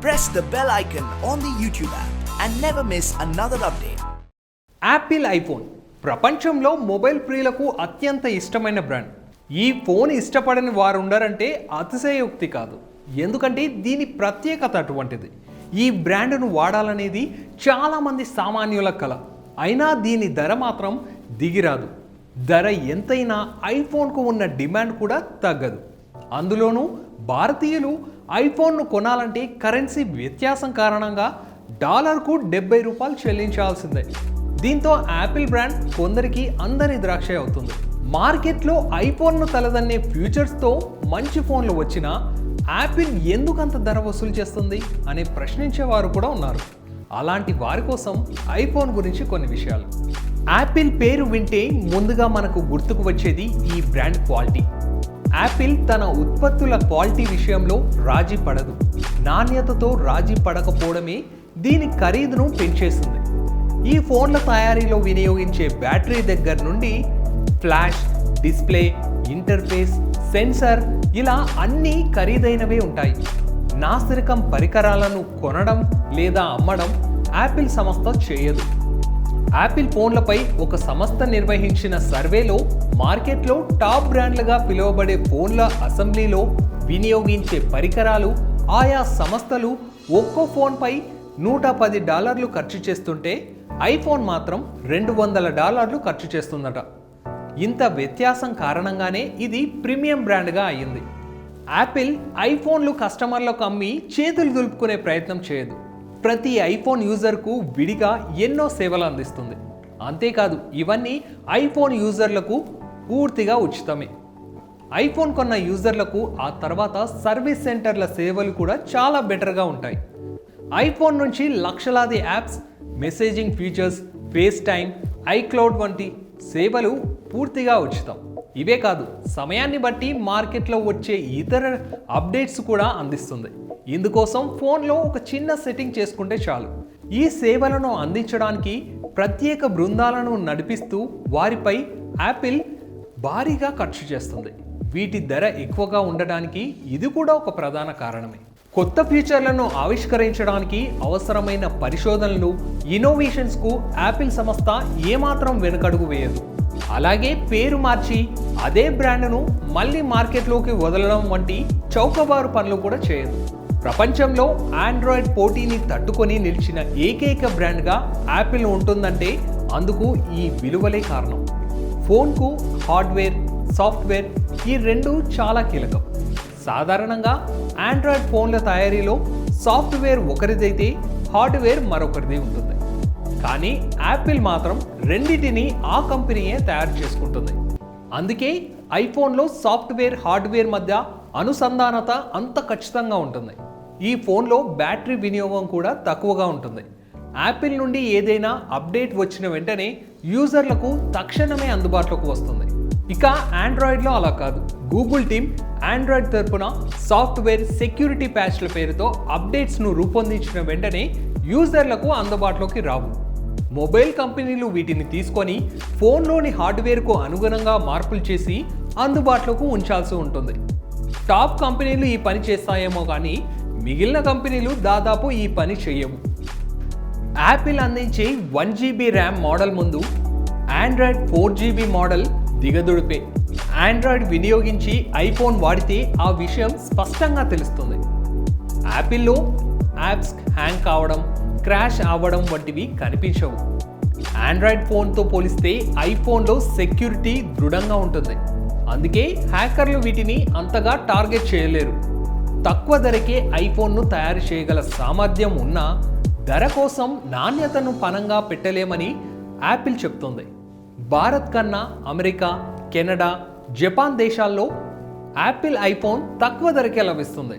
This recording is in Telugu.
press the bell icon on the YouTube app and never miss another update. Apple iPhone ప్రపంచంలో మొబైల్ ప్రియులకు అత్యంత ఇష్టమైన బ్రాండ్. ఈ ఫోన్ ఇష్టపడని వారు ఉండరంటే అతిశయోక్తి కాదు. ఎందుకంటే దీని ప్రత్యేకత అటువంటిది. ఈ బ్రాండ్ను వాడాలనేది చాలామంది సామాన్యుల కల. అయినా దీని ధర మాత్రం దిగిరాదు. ధర ఎంతైనా ఐఫోన్కు ఉన్న డిమాండ్ కూడా తగ్గదు. అందులోనూ భారతీయులు ఐఫోన్ను కొనాలంటే కరెన్సీ వ్యత్యాసం కారణంగా డాలర్కు $70 చెల్లించాల్సిందే. దీంతో యాపిల్ బ్రాండ్ కొందరికి అందరి ద్రాక్ష అవుతుంది. మార్కెట్లో ఐఫోన్ను తలదన్నే ఫ్యూచర్స్తో మంచి ఫోన్లు వచ్చినా యాపిల్ ఎందుకంత ధర వసూలు చేస్తుంది అని ప్రశ్నించేవారు కూడా ఉన్నారు. అలాంటి వారి కోసం ఐఫోన్ గురించి కొన్ని విషయాలు. యాపిల్ పేరు వింటే ముందుగా మనకు గుర్తుకు వచ్చేది ఈ బ్రాండ్ క్వాలిటీ. యాపిల్ తన ఉత్పత్తుల క్వాలిటీ విషయంలో రాజీ పడదు. నాణ్యతతో రాజీ పడకపోవడమే దీని ఖరీదును పెంచేస్తుంది. ఈ ఫోన్ల తయారీలో వినియోగించే బ్యాటరీ దగ్గర నుండి ఫ్లాష్, డిస్ప్లే, ఇంటర్ఫేస్, సెన్సార్ ఇలా అన్నీ ఖరీదైనవే ఉంటాయి. నాసిరకం పరికరాలను కొనడం లేదా అమ్మడం యాపిల్ సంస్థ చేయదు. యాపిల్ ఫోన్లపై ఒక సంస్థ నిర్వహించిన సర్వేలో మార్కెట్లో టాప్ బ్రాండ్లుగా పిలువబడే ఫోన్ల అసెంబ్లీలో వినియోగించే పరికరాలు ఆయా సంస్థలు ఒక్కో ఫోన్పై $110 ఖర్చు చేస్తుంటే ఐఫోన్ మాత్రం $200 ఖర్చు చేస్తుందట. ఇంత వ్యత్యాసం కారణంగానే ఇది ప్రీమియం బ్రాండ్గా అయ్యింది. యాపిల్ ఐఫోన్లు కస్టమర్లకు అమ్మి చేతులు దులుపుకునే ప్రయత్నం చేయదు. ప్రతి ఐఫోన్ యూజర్కు విడిగా ఎన్నో సేవలు అందిస్తుంది. అంతేకాదు ఇవన్నీ ఐఫోన్ యూజర్లకు పూర్తిగా ఉచితమే. ఐఫోన్ కొన్న యూజర్లకు ఆ తర్వాత సర్వీస్ సెంటర్ల సేవలు కూడా చాలా బెటర్గా ఉంటాయి. ఐఫోన్ నుంచి లక్షలాది apps, messaging features, face time, iCloud వంటి సేవలు పూర్తిగా ఉచితం. ఇవే కాదు, సమయాన్ని బట్టి మార్కెట్లో వచ్చే ఇతర అప్డేట్స్ కూడా అందిస్తుంది. ఇందుకోసం ఫోన్లో ఒక చిన్న సెట్టింగ్ చేసుకుంటే చాలు. ఈ సేవలను అందించడానికి ప్రత్యేక బృందాలను నడిపిస్తూ వారిపై యాపిల్ భారీగా ఖర్చు చేస్తుంది. వీటి ధర ఎక్కువగా ఉండడానికి ఇది కూడా ఒక ప్రధాన కారణమే. కొత్త ఫీచర్లను ఆవిష్కరించడానికి అవసరమైన పరిశోధనలు, ఇన్నోవేషన్స్కు యాపిల్ సంస్థ ఏమాత్రం వెనుకడుగు వేయదు. అలాగే పేరు మార్చి అదే బ్రాండ్ను మళ్ళీ మార్కెట్లోకి వదలడం వంటి చౌకబారు పనులు కూడా చేయదు. ప్రపంచంలో ఆండ్రాయిడ్ పోటీని తట్టుకొని నిలిచిన ఏకైక బ్రాండ్గా యాపిల్ ఉంటుందంటే అందుకు ఈ విలువలే కారణం. ఫోన్కు హార్డ్వేర్, సాఫ్ట్వేర్ ఈ రెండు చాలా కీలకం. సాధారణంగా ఆండ్రాయిడ్ ఫోన్ల తయారీలో సాఫ్ట్వేర్ ఒకరిదైతే హార్డ్వేర్ మరొకరిది ఉంటుంది. కానీ యాపిల్ మాత్రం రెండింటిని ఆ కంపెనీయే తయారు చేసుకుంటుంది. అందుకే ఐఫోన్లో సాఫ్ట్వేర్, హార్డ్వేర్ మధ్య అనుసంధానత అంత ఖచ్చితంగా ఉంటుంది. ఈ ఫోన్లో బ్యాటరీ వినియోగం కూడా తక్కువగా ఉంటుంది. యాపిల్ నుండి ఏదైనా అప్డేట్ వచ్చిన వెంటనే యూజర్లకు తక్షణమే అందుబాటులోకి వస్తుంది. ఇక ఆండ్రాయిడ్లో అలా కాదు. గూగుల్ టీమ్ ఆండ్రాయిడ్ తరపున సాఫ్ట్వేర్ సెక్యూరిటీ ప్యాచ్ల పేరుతో అప్డేట్స్ను రూపొందించిన వెంటనే యూజర్లకు అందుబాటులోకి రావు. మొబైల్ కంపెనీలు వీటిని తీసుకొని ఫోన్లోని హార్డ్వేర్కు అనుగుణంగా మార్పులు చేసి అందుబాటులోకి ఉంచాల్సి ఉంటుంది. టాప్ కంపెనీలు ఈ పని చేస్తాయేమో కానీ మిగిలిన కంపెనీలు దాదాపు ఈ పని చేయవు. యాపిల్ అందించే 1GB ర్యామ్ మోడల్ ముందు ఆండ్రాయిడ్ 4GB మోడల్ దిగదుడిపే. ఆండ్రాయిడ్ వినియోగించి ఐఫోన్ వాడితే ఆ విషయం స్పష్టంగా తెలుస్తుంది. యాపిల్లో యాప్స్ హ్యాంగ్ కావడం, క్రాష్ అవ్వడం వంటివి కనిపించవు. ఆండ్రాయిడ్ ఫోన్తో పోలిస్తే ఐఫోన్లో సెక్యూరిటీ దృఢంగా ఉంటుంది. అందుకే హ్యాకర్లు వీటిని అంతగా టార్గెట్ చేయలేరు. తక్కువ ధరకే ఐఫోన్ను తయారు చేయగల సామర్థ్యం ఉన్నా ధర కోసం నాణ్యతను పణంగా పెట్టలేమని యాపిల్ చెప్తుంది. భారత్ కన్నా అమెరికా, కెనడా, జపాన్ దేశాల్లో యాపిల్ ఐఫోన్ తక్కువ ధరకే లభిస్తుంది.